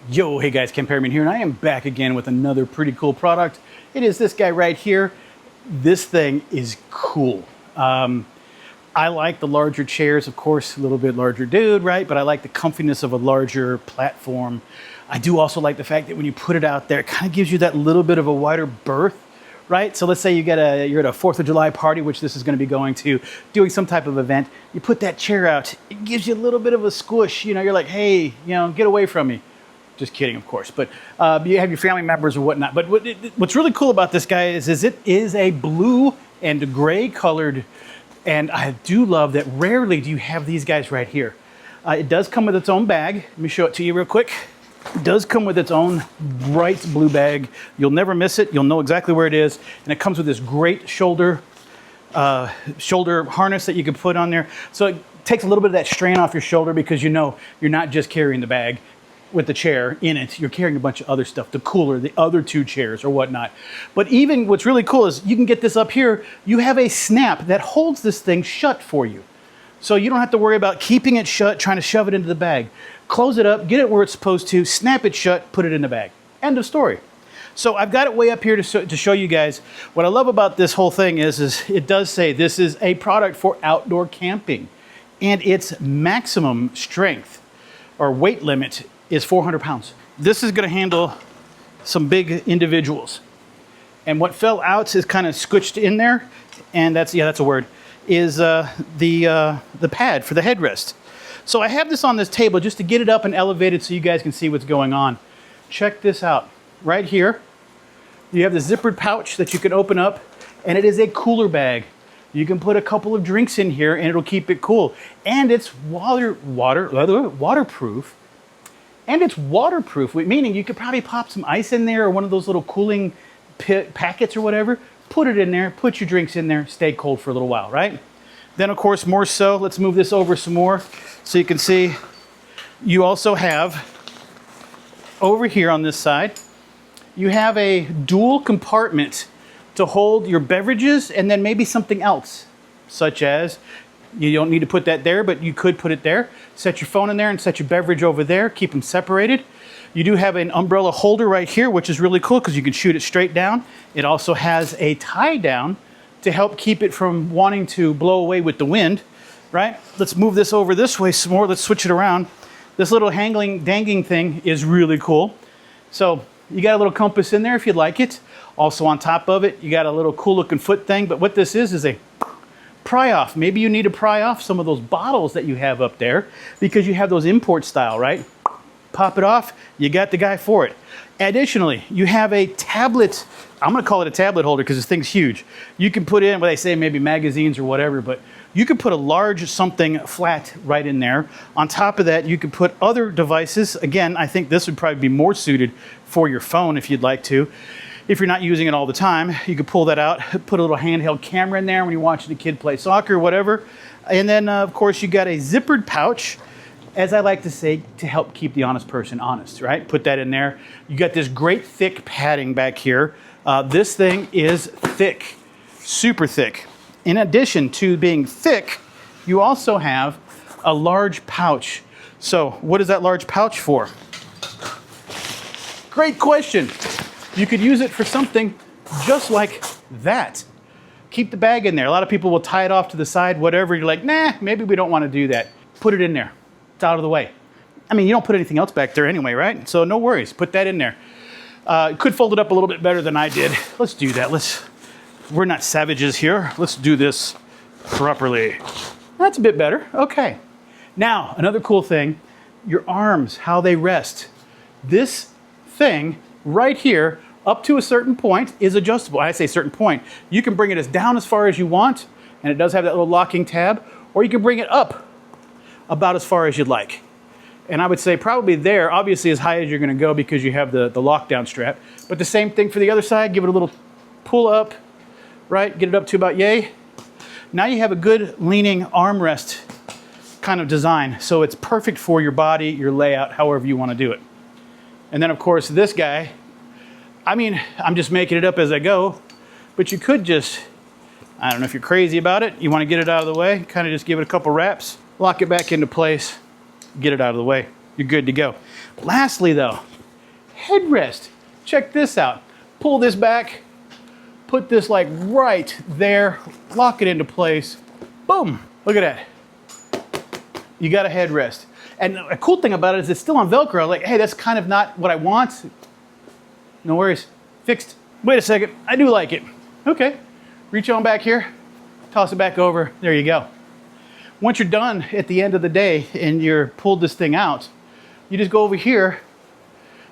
Yo, hey guys, Ken Perryman here, and I am back again with another pretty cool product. It is this guy right here. This thing is cool. I like the larger chairs, of course, a little bit larger dude, right? But I like the comfiness of a larger platform. I do also like the fact that when you put it out there, it kind of gives you that little bit of a wider berth, right? So let's say you're at a 4th of July party, which this is going to be going to, doing some type of event. You put that chair out, it gives you a little bit of a squish. You know, you're like, hey, get away from me. Just kidding, of course. But you have your family members or whatnot. But what's really cool about this guy is it is a blue and gray colored. And I do love that rarely do you have these guys right here. It does come with its own bag. Let me show it to you real quick. It does come with its own bright blue bag. You'll never miss it. You'll know exactly where it is. And it comes with this great shoulder harness that you can put on there. So it takes a little bit of that strain off your shoulder because you know you're not just carrying the bag with the chair in it, you're carrying a bunch of other stuff, the cooler, the other 2 chairs or whatnot. But even what's really cool is you can get this up here, you have a snap that holds this thing shut for you. So you don't have to worry about keeping it shut, trying to shove it into the bag. Close it up, get it where it's supposed to, snap it shut, put it in the bag. End of story. So I've got it way up here to show you guys. What I love about this whole thing is it does say this is a product for outdoor camping. And its maximum strength or weight limit is 400 pounds. This is gonna handle some big individuals. And what fell out is kind of squished in there, and that's a word, is the pad for the headrest. So I have this on this table just to get it up and elevated so you guys can see what's going on. Check this out. Right here, you have the zippered pouch that you can open up, and it is a cooler bag. You can put a couple of drinks in here and it'll keep it cool. And it's waterproof. And it's waterproof, meaning you could probably pop some ice in there or one of those little cooling packets or whatever, put it in there, put your drinks in there, stay cold for a little while, right? Then, of course, more so, let's move this over some more so you can see you also have, over here on this side, you have a dual compartment to hold your beverages and then maybe something else, such as, you don't need to put that there, but you could put it there. Set your phone in there and set your beverage over there. Keep them separated. You do have an umbrella holder right here, which is really cool because you can shoot it straight down. It also has a tie down to help keep it from wanting to blow away with the wind, right? Let's move this over this way some more. Let's switch it around. This little dangling thing is really cool. So you got a little compass in there if you'd like it. Also on top of it, you got a little cool looking foot thing. But what this is a pry off. Maybe you need to pry off some of those bottles that you have up there because you have those import style, right? Pop it off, you got the guy for it. Additionally, you have a tablet. I'm gonna call it a tablet holder because this thing's huge. You can put in, well, they say maybe magazines or whatever, but you could put a large something flat right in there. On top of that, you could put other devices. Again, I think this would probably be more suited for your phone if you'd like to. If you're not using it all the time, you could pull that out, put a little handheld camera in there when you're watching a kid play soccer or whatever. And then, of course, you got a zippered pouch, as I like to say, to help keep the honest person honest, right? Put that in there. You got this great thick padding back here. This thing is thick, super thick. In addition to being thick, you also have a large pouch. So what is that large pouch for? Great question. You could use it for something just like that. Keep the bag in there. A lot of people will tie it off to the side, whatever. You're like, nah, maybe we don't want to do that. Put it in there. It's out of the way. I mean, you don't put anything else back there anyway, right? So no worries. Put that in there. Could fold it up a little bit better than I did. Let's do that. We're not savages here. Let's do this properly. That's a bit better. Okay. Now, another cool thing, your arms, how they rest. This thing right here, up to a certain point, is adjustable. I say certain point. You can bring it as down as far as you want, and it does have that little locking tab, or you can bring it up about as far as you'd like. And I would say probably there, obviously as high as you're gonna go because you have the lockdown strap, but the same thing for the other side, give it a little pull up, right? Get it up to about yay. Now you have a good leaning armrest kind of design, so it's perfect for your body, your layout, however you wanna do it. And then of course this guy, I mean, I'm just making it up as I go, but you could just, I don't know if you're crazy about it, you wanna get it out of the way, kind of just give it a couple wraps, lock it back into place, get it out of the way. You're good to go. Lastly though, headrest. Check this out. Pull this back, put this like right there, lock it into place. Boom, look at that. You got a headrest. And a cool thing about it is it's still on Velcro. Like, hey, that's kind of not what I want. No worries, fixed. Wait a second, I do like it. Okay, reach on back here, toss it back over, there you go. Once you're done at the end of the day and you're pulled this thing out, you just go over here,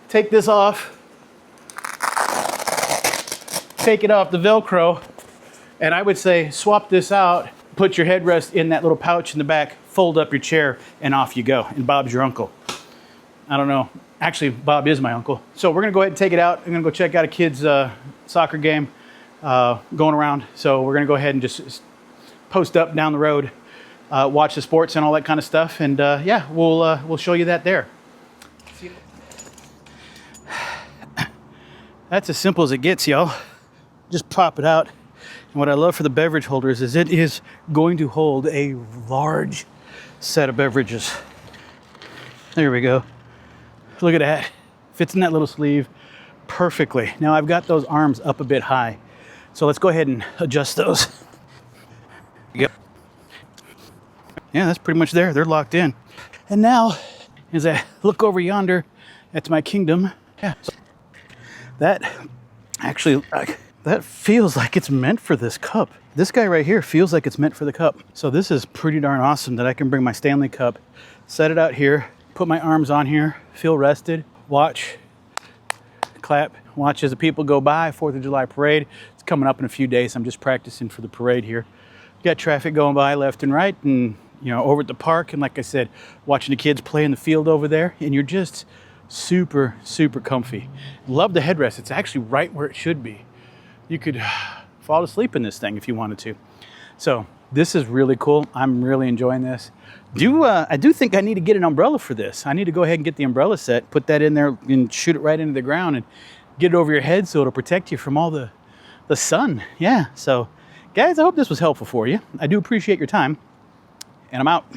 take this off, take it off the Velcro, and I would say swap this out, put your headrest in that little pouch in the back, fold up your chair, and off you go. And Bob's your uncle. I don't know. Actually, Bob is my uncle. So we're gonna go ahead and take it out. I'm gonna go check out a kid's soccer game going around. So we're gonna go ahead and just post up down the road, watch the sports and all that kind of stuff. And yeah, we'll show you that there. That's as simple as it gets, y'all. Just pop it out. And what I love for the beverage holders is it is going to hold a large set of beverages. There we go. Look at that. Fits in that little sleeve perfectly. Now I've got those arms up a bit high. So let's go ahead and adjust those. Yep. Yeah, that's pretty much there. They're locked in. And now, as I look over yonder, that's my kingdom. Yeah. That actually, that feels like it's meant for this cup. This guy right here feels like it's meant for the cup. So this is pretty darn awesome that I can bring my Stanley cup, set it out here, put my arms on here, feel rested, watch, clap, watch as the people go by. 4th of July parade. It's coming up in a few days. I'm just practicing for the parade here. Got traffic going by left and right, and you know, over at the park, and like I said, watching the kids play in the field over there, and you're just super, super comfy. Love the headrest. It's actually right where it should be. You could fall asleep in this thing if you wanted to. So this is really cool. I'm really enjoying this. I do think I need to get an umbrella for this. I need to go ahead and get the umbrella set, put that in there and shoot it right into the ground and get it over your head so it'll protect you from all the sun. Yeah, so guys, I hope this was helpful for you. I do appreciate your time, and I'm out.